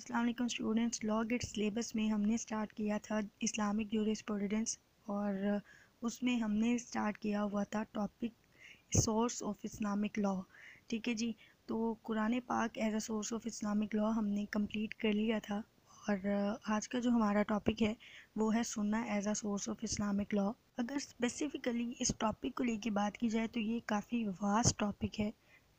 अस्सलाम वालेकुम students. Law gate syllabus में हमने स्टार्ट किया था इस्लामिक जूरिस्प्रूडेंस और उसमें हमने स्टार्ट किया हुआ था topic source of Islamic law. ठीक है जी, तो कुरान पाक as a source of Islamic law हमने कंप्लीट कर लिया था और आज का जो हमारा टॉपिक है वो है Sunnah as a source of Islamic law. अगर स्पेसिफ़िकली इस टॉपिक को लेके बात की जाए तो ये काफ़ी वास्ट टॉपिक है,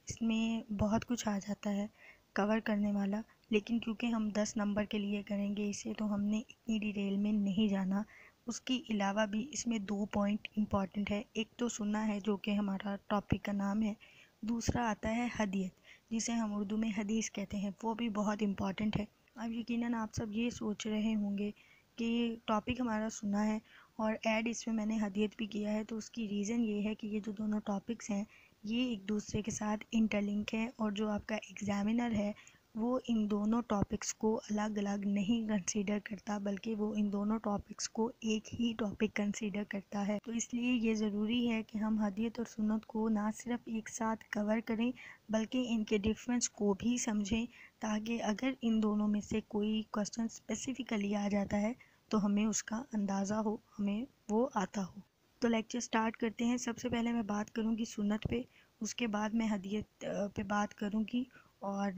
इसमें बहुत कुछ आ जाता है कवर करने वाला, लेकिन क्योंकि हम 10 नंबर के लिए करेंगे इसे तो हमने इतनी डिटेल में नहीं जाना। उसके अलावा भी इसमें 2 पॉइंट इम्पॉर्टेंट है। एक तो सुन्ना है जो कि हमारा टॉपिक का नाम है, दूसरा आता है हदीयत जिसे हम उर्दू में हदीस कहते हैं, वो भी बहुत इम्पॉर्टेंट है। अब यकीनन आप सब ये सोच रहे होंगे कि टॉपिक हमारा सुन्ना है और ऐड इसमें मैंने हदीयत भी किया है, तो उसकी रीज़न ये है कि ये जो दोनों टॉपिक्स हैं ये एक दूसरे के साथ इंटरलिंक है और जो आपका एग्ज़ामिनर है वो इन दोनों टॉपिक्स को अलग अलग नहीं कंसीडर करता, बल्कि वो इन दोनों टॉपिक्स को एक ही टॉपिक कंसीडर करता है। तो इसलिए ये ज़रूरी है कि हम हदीयत और सुन्नत को ना सिर्फ एक साथ कवर करें बल्कि इनके डिफरेंस को भी समझें, ताकि अगर इन दोनों में से कोई क्वेश्चन स्पेसिफिकली आ जाता है तो हमें उसका अंदाज़ा हो, हमें वो आता हो। तो लेक्चर स्टार्ट करते हैं। सबसे पहले मैं बात करूँगी सुन्नत पे, उसके बाद मैं हदीयत पे बात करूँगी और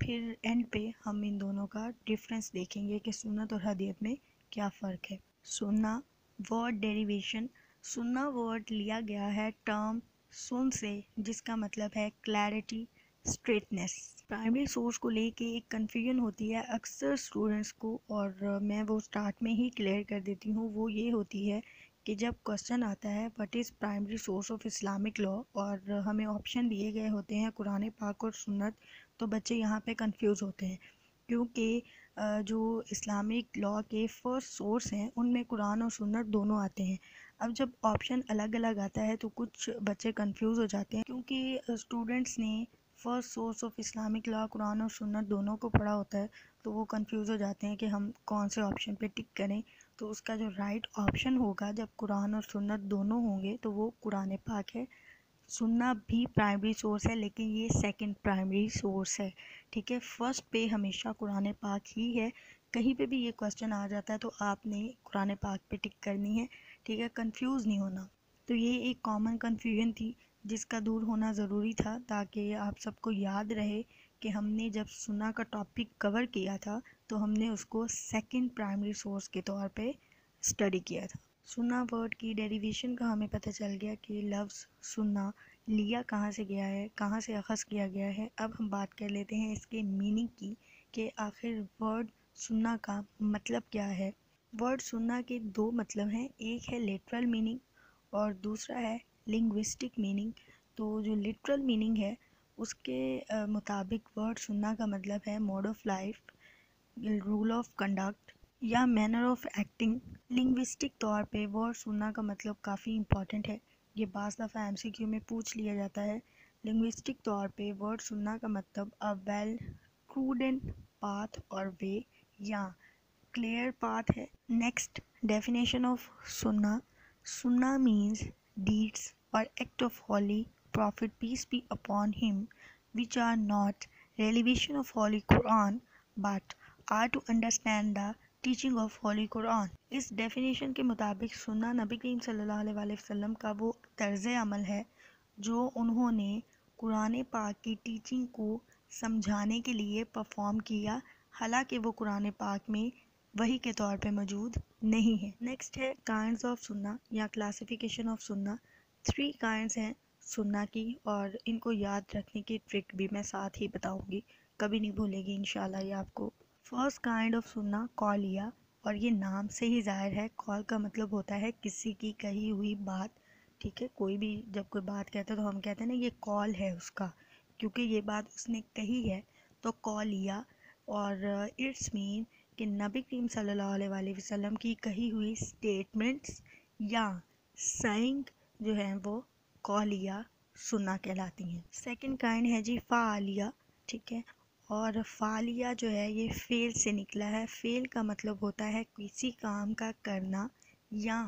फिर एंड पे हम इन दोनों का डिफरेंस देखेंगे कि सुन्नत और हदीयत में क्या फ़र्क है। सुन्ना वर्ड डेरिवेशन। सुन्ना वर्ड लिया गया है टर्म सुन से, जिसका मतलब है क्लैरिटी, स्ट्रेटनेस। प्राइमरी सोर्स को लेके एक कन्फ्यूजन होती है अक्सर स्टूडेंट्स को, और मैं वो स्टार्ट में ही क्लियर कर देती हूँ। वो ये होती है कि जब क्वेश्चन आता है what is primary source of Islamic law और हमें ऑप्शन दिए गए होते हैं कुरान पाक और सुन्नत, तो बच्चे यहाँ पे कंफ्यूज होते हैं क्योंकि जो इस्लामिक लॉ के फर्स्ट सोर्स हैं उनमें कुरान और सुन्नत दोनों आते हैं। अब जब ऑप्शन अलग अलग आता है तो कुछ बच्चे कंफ्यूज हो जाते हैं, क्योंकि स्टूडेंट्स ने first source of Islamic law Quran और सुन्नत दोनों को पढ़ा होता है, तो वो कंफ्यूज हो जाते हैं कि हम कौन से ऑप्शन पे टिक करें। तो उसका जो राइट ऑप्शन होगा जब कुरान और सुन्नत दोनों होंगे तो वो कुरान पाक है। सुन्ना भी प्राइमरी सोर्स है लेकिन ये सेकंड प्राइमरी सोर्स है। ठीक है, फर्स्ट पे हमेशा कुरान पाक ही है। कहीं पे भी ये क्वेश्चन आ जाता है तो आपने कुरान पाक पे टिक करनी है। ठीक है, कंफ्यूज नहीं होना। तो ये एक कॉमन कन्फ्यूजन थी जिसका दूर होना ज़रूरी था, ताकि आप सबको याद रहे कि हमने जब सुन्ना का टॉपिक कवर किया था तो हमने उसको सेकंड प्राइमरी सोर्स के तौर पे स्टडी किया था। सुन्ना वर्ड की डेरिवेशन का हमें पता चल गया कि लफ्ज़ सुन्ना लिया कहाँ से गया है, कहाँ से अख़ज़ किया गया है। अब हम बात कर लेते हैं इसके मीनिंग की कि आखिर वर्ड सुन्ना का मतलब क्या है। वर्ड सुन्ना के दो मतलब हैं, एक है लिटरल मीनिंग और दूसरा है लिंग्विस्टिक मीनिंग। तो जो लिटरल मीनिंग है उसके मुताबिक वर्ड सुन्ना का मतलब है mode of life, rule of conduct या मैनर ऑफ एक्टिंग। लिंग्विस्टिक तौर पे वर्ड सुनना का मतलब काफ़ी इंपॉर्टेंट है, ये बाज़ दफ़ा एमसीक्यू में पूछ लिया जाता है। लिंग्विस्टिक तौर पे वर्ड सुनना का मतलब अ वेल ट्रूडन पाथ और वे या क्लियर पाथ है। नेक्स्ट डेफिनेशन ऑफ सुन्ना। सुन्ना मीन्स डीड्स और act of Holi prophet peace be upon him which are not revelation of holy Quran but are to understand the teaching of holy Quran। इस definition के मुताबिक सुन्ना नबी करीम सल्लल्लाहु अलैहि वसल्लम का वो तर्ज़ अमल है जो उन्होंने कुरान पाक की टीचिंग को समझाने के लिए परफॉर्म किया, हालांकि वो कुरान पाक में वही के तौर पे मौजूद नहीं है। नेक्स्ट है काइंड्स ऑफ सुन्ना या क्लासिफिकेशन ऑफ सुन्ना। 3 काइंड्स हैं सुन्ना की और इनको याद रखने की ट्रिक भी मैं साथ ही बताऊंगी, कभी नहीं भूलेगी इंशाल्लाह ये आपको। फर्स्ट काइंड ऑफ सुन्ना कौलिया, और ये नाम से ही जाहिर है, कॉल का मतलब होता है किसी की कही हुई बात। ठीक है, कोई भी जब कोई बात कहता है तो हम कहते हैं ना ये कॉल है उसका, क्योंकि ये बात उसने कही है तो कौलिया। और इट्स मीन कि नबी करीम सल्लल्लाहु अलैहि वसल्लम की कही हुई स्टेटमेंट्स या साइंग जो हैं वो कौलिया सुन्ना कहलाती हैं। सेकंड काइंड है जी फ़ालिया। ठीक है, और फ़ालिया जो है ये फ़ेल से निकला है। फ़ेल का मतलब होता है किसी काम का करना या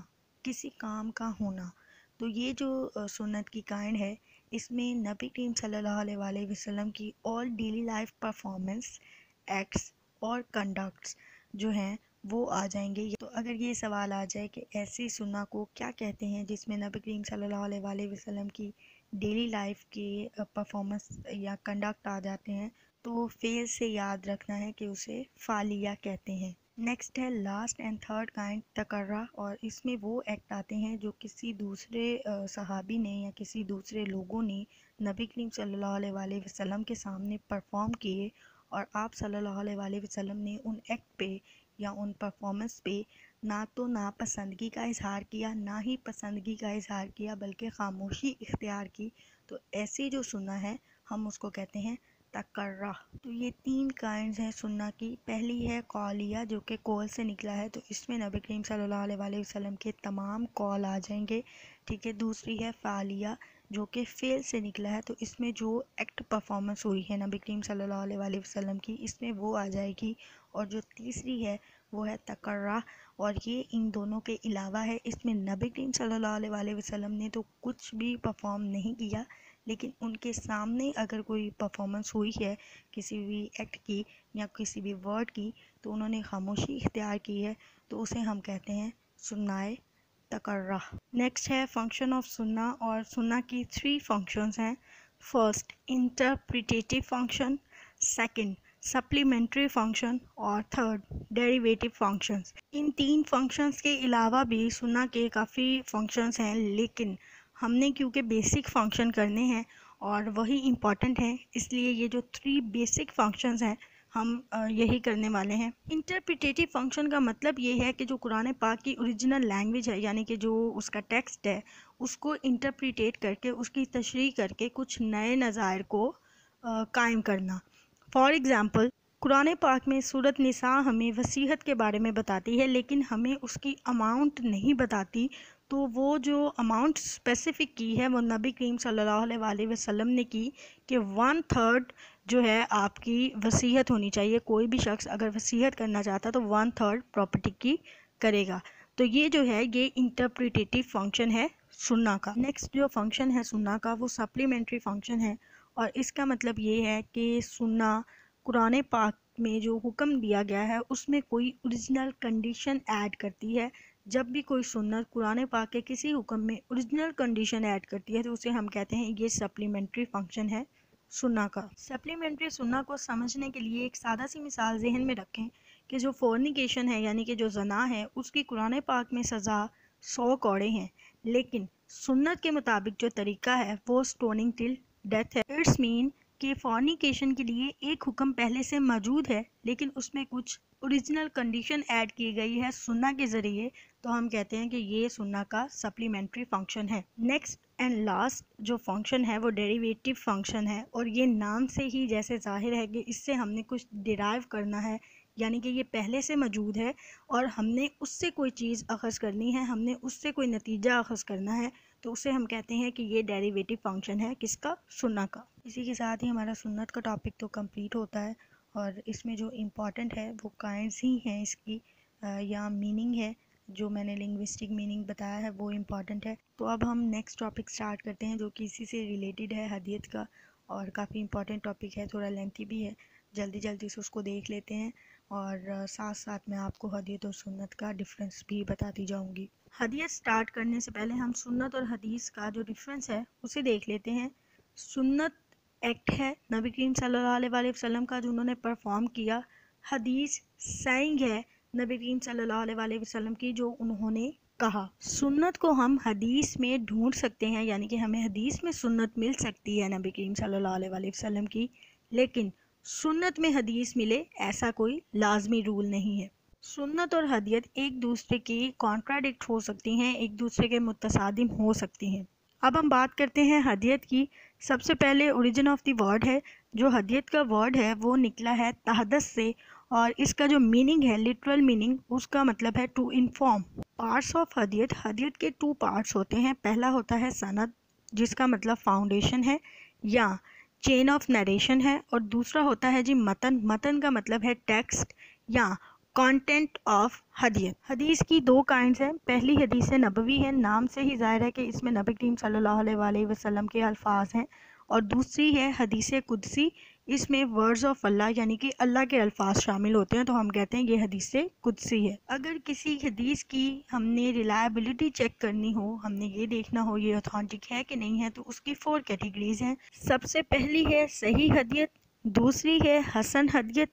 किसी काम का होना। तो ये जो सुन्नत की काइंड है इसमें नबी करीम सल्लल्लाहु अलैहि वसल्लम की all daily life performance acts और कंडक्ट्स जो हैं वो आ जाएंगे। तो अगर ये सवाल आ जाए कि ऐसी सुन्ना को क्या कहते हैं जिसमें नबी करीम सल्लल्लाहु अलैहि वसल्लम की डेली लाइफ के परफॉर्मेंस या कंडक्ट आ जाते हैं, तो फेल से याद रखना है कि उसे फालिया कहते हैं। नेक्स्ट है लास्ट एंड थर्ड काइंड तकर्रा, और इसमें वो एक्ट आते हैं जो किसी दूसरे सहाबी ने या किसी दूसरे लोगों ने नबी करीम सल्लल्लाहु अलैहि वसल्लम के सामने परफॉर्म किए और आप सल्लल्लाहु अलैहि वसल्लम ने उन एक्ट पे या उन परफॉर्मेंस पे ना तो नापसंदगी का इजहार किया, ना ही पसंदगी का इजहार किया, बल्कि खामोशी इख्तियार की। तो ऐसी जो सुन्ना है हम उसको कहते हैं तकर्रा। तो ये 3 काइंड्स हैं सुन्ना की। पहली है कौलिया, जो कि कौल से निकला है, तो इसमें नबी करीम सल्लल्लाहु अलैहि वसल्लम के तमाम कौल आ जाएंगे। ठीक है। दूसरी है फालिया, जो कि फेल से निकला है, तो इसमें जो एक्ट परफॉर्मेंस हुई है नबी करीम सल्लल्लाहु अलैहि वसल्लम की, इसमें वो आ जाएगी। और जो तीसरी है वो है तकर्रा, और ये इन दोनों के अलावा है। इसमें नबी करीम सल्लल्लाहु अलैहि वसल्लम ने तो कुछ भी परफॉर्म नहीं किया, लेकिन उनके सामने अगर कोई परफॉर्मेंस हुई है किसी भी एक्ट की या किसी भी वर्ड की, तो उन्होंने खामोशी इख्तियार की है, तो उसे हम कहते हैं सुन्नाए तकर्रा। नेक्स्ट है फंक्शन ऑफ सुन्ना, और सुन्ना की 3 फंक्शंस हैं। First interpretative function, second supplementary function और थर्ड डेरिवेटिव फंक्शंस। इन 3 फंक्शंस के अलावा भी सुन्ना के काफ़ी फंक्शंस हैं, लेकिन हमने क्योंकि बेसिक फंक्शन करने हैं और वही इम्पॉर्टेंट हैं, इसलिए ये जो 3 बेसिक फंक्शंस हैं हम यही करने वाले हैं। इंटरप्रिटेटिव फंक्शन का मतलब ये है कि जो कुरान पाक की ओरिजिनल लैंग्वेज है, यानी कि जो उसका टेक्स्ट है, उसको इंटरप्रिटेट करके उसकी तशरीह करके कुछ नए नज़ायर को कायम करना। फॉर एग्ज़ाम्पल कुरान पाक में सूरत निसा हमें वसीयत के बारे में बताती है, लेकिन हमें उसकी अमाउंट नहीं बताती। तो वो जो अमाउंट स्पेसिफ़िक की है वो नबी करीम सल्लल्लाहु अलैहि वसल्लम ने की कि 1/3 जो है आपकी वसीयत होनी चाहिए। कोई भी शख्स अगर वसीयत करना चाहता तो 1/3 प्रॉपर्टी की करेगा। तो ये जो है ये इंटरप्रिटेटिव फंक्शन है सुन्ना का। नेक्स्ट जो फंक्शन है सुन्ना का वो सप्लीमेंट्री फंक्शन है, और इसका मतलब ये है कि सुन्ना कुरान पाक में जो हुक्म दिया गया है उसमें कोई ओरिजिनल कंडीशन ऐड करती है। जब भी कोई सुन्नत कुरान पाक के किसी हुक्म में ओरिजिनल कंडीशन ऐड करती है तो उसे हम कहते हैं ये सप्लीमेंट्री फंक्शन है सुन्ना का। सप्लीमेंट्री सुन्ना को समझने के लिए एक सादा सी मिसाल जहन में रखें कि जो फोर्निकेशन है यानी कि जो जना है उसकी कुरान पाक में सज़ा 100 कौड़े हैं, लेकिन सुन्नत के मुताबिक जो तरीका है वो स्टोनिंग टिल डेथ है। इट्स मीन कि फॉर्निकेशन के लिए एक हुक्म पहले से मौजूद है, लेकिन उसमें कुछ ओरिजिनल कंडीशन ऐड की गई है सुन्ना के ज़रिए, तो हम कहते हैं कि ये सुन्ना का सप्लीमेंट्री फंक्शन है। नेक्स्ट एंड लास्ट जो फंक्शन है वो डेरिवेटिव फंक्शन है, और ये नाम से ही जैसे जाहिर है कि इससे हमने कुछ डिराइव करना है, यानी कि ये पहले से मौजूद है और हमने उससे कोई चीज़ अखज़ करनी है, हमने उससे कोई नतीजा अखज़ करना है, तो उसे हम कहते हैं कि ये डेरिवेटिव फंक्शन है किसका, सुन्ना का। इसी के साथ ही हमारा सुन्नत का टॉपिक तो कंप्लीट होता है, और इसमें जो इम्पॉर्टेंट है वो काइंड्स ही हैं इसकी, या मीनिंग है जो मैंने लिंग्विस्टिक मीनिंग बताया है वो इम्पॉर्टेंट है। तो अब हम नेक्स्ट टॉपिक स्टार्ट करते हैं जो कि इसी से रिलेटेड है, हदीयत का, और काफ़ी इम्पॉर्टेंट टॉपिक है, थोड़ा लेंथी भी है। जल्दी से उसको देख लेते हैं, और साथ साथ मैं आपको हदीयत और सुन्नत का डिफरेंस भी बताती जाऊंगी। हदीयत स्टार्ट करने से पहले हम सुन्नत और हदीस का जो डिफरेंस है उसे देख लेते हैं। सुन्नत एक्ट है नबी करीम सल्लल्लाहु अलैहि वसल्लम का जो उन्होंने परफॉर्म किया। हदीस सेइंग है नबी करीम सल्लल्लाहु अलैहि वसल्लम की जो उन्होंने कहा। सुन्नत को हम हदीस में ढूंढ सकते हैं, यानी कि हमें हदीस में सुन्नत मिल सकती है नबी करीम सल्लल्लाहु अलैहि वसल्लम की, लेकिन सुन्नत में हदीस मिले ऐसा कोई लाजमी रूल नहीं है। सुन्नत और हदीयत एक दूसरे की कॉन्ट्राडिक्ट हो सकती हैं, एक दूसरे के मुतसादिम हो सकती हैं। अब हम बात करते हैं हदीयत की। सबसे पहले ओरिजिन ऑफ द वर्ड है। जो हदीयत का वर्ड है वो निकला है तहदस से, और इसका जो मीनिंग है, लिटरल मीनिंग, उसका मतलब है टू इन्फॉर्म। पार्ट्स ऑफ हदीयत, हदीयत के 2 पार्ट्स होते हैं। पहला होता है सनद, जिसका मतलब फाउंडेशन है या चेन ऑफ नरेशन है, और दूसरा होता है जी मतन। मतन का मतलब है टेक्स्ट या कंटेंट ऑफ हदीयत। हदीस की 2 काइंड्स हैं। पहली हदीस नबवी है, नाम से ही जाहिर है कि इसमें नबी करीम सल्लल्लाहु अलैहि वसल्लम के अल्फाज हैं, और दूसरी है हदीस कुदसी। इसमें वर्ड्स ऑफ अल्लाह यानी कि अल्लाह के अल्फाज शामिल होते हैं, तो हम कहते हैं ये हदीस से कुदसी है। अगर किसी हदीस की हमने रिलायबिलिटी चेक करनी हो, हमने ये देखना हो ये ऑथेंटिक है कि नहीं है, तो उसकी 4 कैटेगरीज हैं। सबसे पहली है सही हदीयत, दूसरी है हसन हदीयत,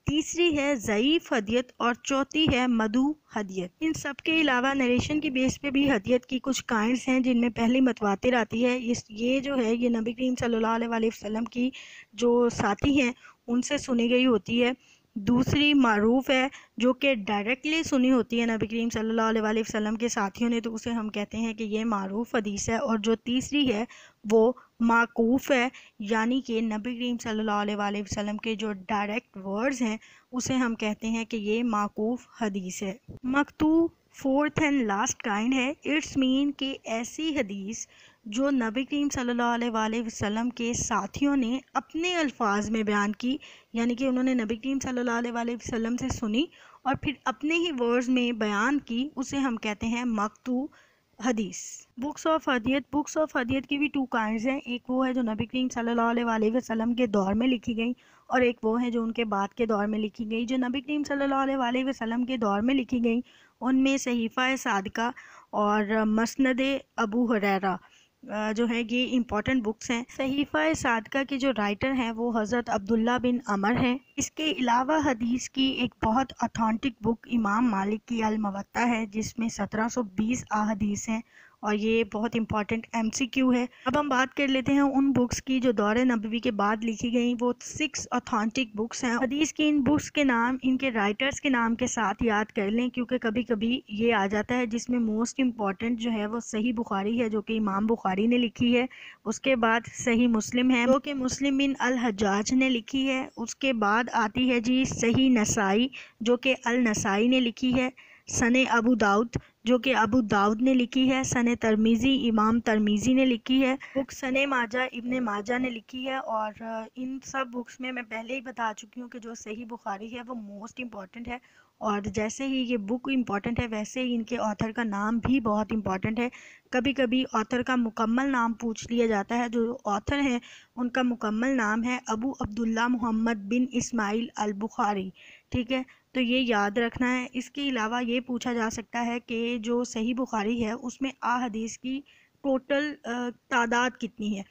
तीसरी है ज़ईफ़ हदीयत और चौथी है मदू हदीयत। इन सब के अलावा नरेशन की बेस पे भी हदीयत की कुछ काइंड्स हैं, जिनमें पहली मतवातिर आती है। ये जो है ये नबी करीम सल्लल्लाहु अलैहि वसल्लम की जो साथी हैं उनसे सुनी गई होती है। दूसरी मारूफ़ है जो कि डायरेक्टली सुनी होती है नबी करीम सल्लल्लाहु अलैहि वसल्लम के साथियों ने, तो उसे हम कहते हैं कि ये मारूफ़ हदीस है। और जो तीसरी है वो माकूफ़ है, यानी कि नबी करीम सल्लल्लाहु अलैहि वसल्लम के जो डायरेक्ट वर्ड्स हैं उसे हम कहते हैं कि ये माकूफ़ हदीस है। मकतू फोर्थ एंड लास्ट काइंड है। इट्स मीन कि ऐसी हदीस जो नबी करीम सल्लल्लाहु अलैहि वसल्लम के साथियों ने अपने अल्फाज में बयान की, यानी कि उन्होंने नबी करीम सल्लल्लाहु अलैहि वसल्लम से सुनी और फिर अपने ही वर्ड्स में बयान की, उसे हम कहते हैं मकतू हदीस। बुक्स ऑफ हदीयत की भी 2 काइंड्स हैं। एक वो है जो नबी करीम सल्लल्लाहु अलैहि वसल्लम के दौर में लिखी गई और एक वो है जो उनके बाद के दौर में लिखी गई। जो नबी करीम सल्लल्लाहु अलैहि वसल्लम के दौर में लिखी गई उनमें सहीफ़ा सादिका और मसनद अबू हुरैरा जो है ये इम्पॉर्टेंट बुक्स हैं। सहीफ़ा सादिका के जो राइटर हैं वो हज़रत अब्दुल्ला बिन अमर हैं। इसके अलावा हदीस की एक बहुत ऑथेंटिक बुक इमाम मालिक की अल मुवत्ता है, जिसमें 1720 अहादीस हैं और ये बहुत इंपॉर्टेंट MCQ है। अब हम बात कर लेते हैं उन बुक्स की जो दौरे नबवी के बाद लिखी गई। वो 6 ऑथेंटिक बुक्स हैं। हदीस की इन बुक्स के नाम इनके राइटर्स के नाम के साथ याद कर लें, क्योंकि कभी कभी ये आ जाता है। जिसमें मोस्ट इम्पॉर्टेंट जो है वो सही बुखारी है, जो कि इमाम बुखारी ने लिखी है। उसके बाद सही मुस्लिम है, जो कि मुस्लिम बिन अल हज्जाज ने लिखी है। उसके बाद आती है जी सही नसाई, जो कि अल नसाई ने लिखी है। सने अबू दाऊद, जो कि अबू दाऊद ने लिखी है। सने तरमीज़ी, इमाम तरमीज़ी ने लिखी है। बुक सने माजा, इब्ने माजा ने लिखी है। और इन सब बुक्स में मैं पहले ही बता चुकी हूँ कि जो सही बुखारी है वो मोस्ट इम्पॉर्टेंट है। और जैसे ही ये बुक इम्पॉर्टेंट है वैसे ही इनके ऑथर का नाम भी बहुत इम्पॉर्टेंट है। कभी कभी ऑथर का मुकम्मल नाम पूछ लिया जाता है। जो ऑथर हैं उनका मुकम्मल नाम है अबू अब्दुल्ला मोहम्मद बिन इस्माइल अल बुखारी। ठीक है, तो ये याद रखना है। इसके अलावा ये पूछा जा सकता है कि जो सही बुखारी है उसमें हदीस की टोटल तादाद कितनी है।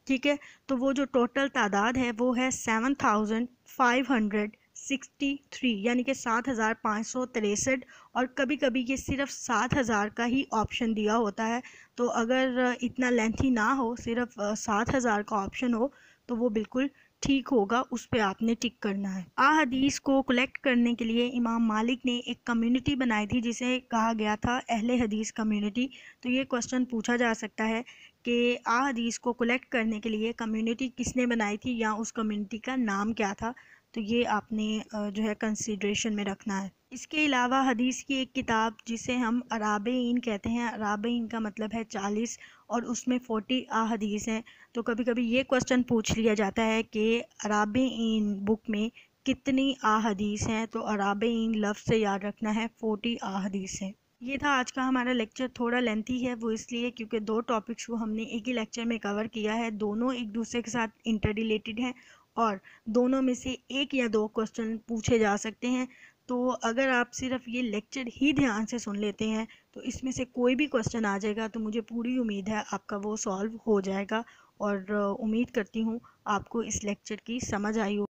ठीक है, तो वो जो टोटल तादाद है वो है 7563, यानी कि 7563। और कभी कभी ये सिर्फ 7000 का ही ऑप्शन दिया होता है। तो अगर इतना लेंथी ना हो, सिर्फ 7000 का ऑप्शन हो, तो वो बिल्कुल ठीक होगा, उस पे आपने टिक करना है। हदीस को कलेक्ट करने के लिए इमाम मालिक ने एक कम्युनिटी बनाई थी जिसे कहा गया था अहले हदीस कम्युनिटी। तो ये क्वेश्चन पूछा जा सकता है कि हदीस को कलेक्ट करने के लिए कम्युनिटी किसने बनाई थी या उस कम्युनिटी का नाम क्या था। तो ये आपने जो है कंसीडरेशन में रखना है। इसके अलावा हदीस की एक किताब जिसे हम अराबईन कहते हैं, अराबईन का मतलब है 40 और उसमें 40 हदीस हैं। तो कभी कभी ये क्वेश्चन पूछ लिया जाता है कि अराबईन बुक में कितनी हदीस हैं। तो अराबईन लफ्ज़ से याद रखना है 40 हदीस हैं। ये था आज का हमारा लेक्चर। थोड़ा लेंथी है वो इसलिए क्योंकि 2 टॉपिक्स को हमने एक ही लेक्चर में कवर किया है। दोनों एक दूसरे के साथ इंटर रिलेटेड हैं और दोनों में से 1 या 2 क्वेश्चन पूछे जा सकते हैं। तो अगर आप सिर्फ ये लेक्चर ही ध्यान से सुन लेते हैं तो इसमें से कोई भी क्वेश्चन आ जाएगा, तो मुझे पूरी उम्मीद है आपका वो सॉल्व हो जाएगा। और उम्मीद करती हूँ आपको इस लेक्चर की समझ आई हो।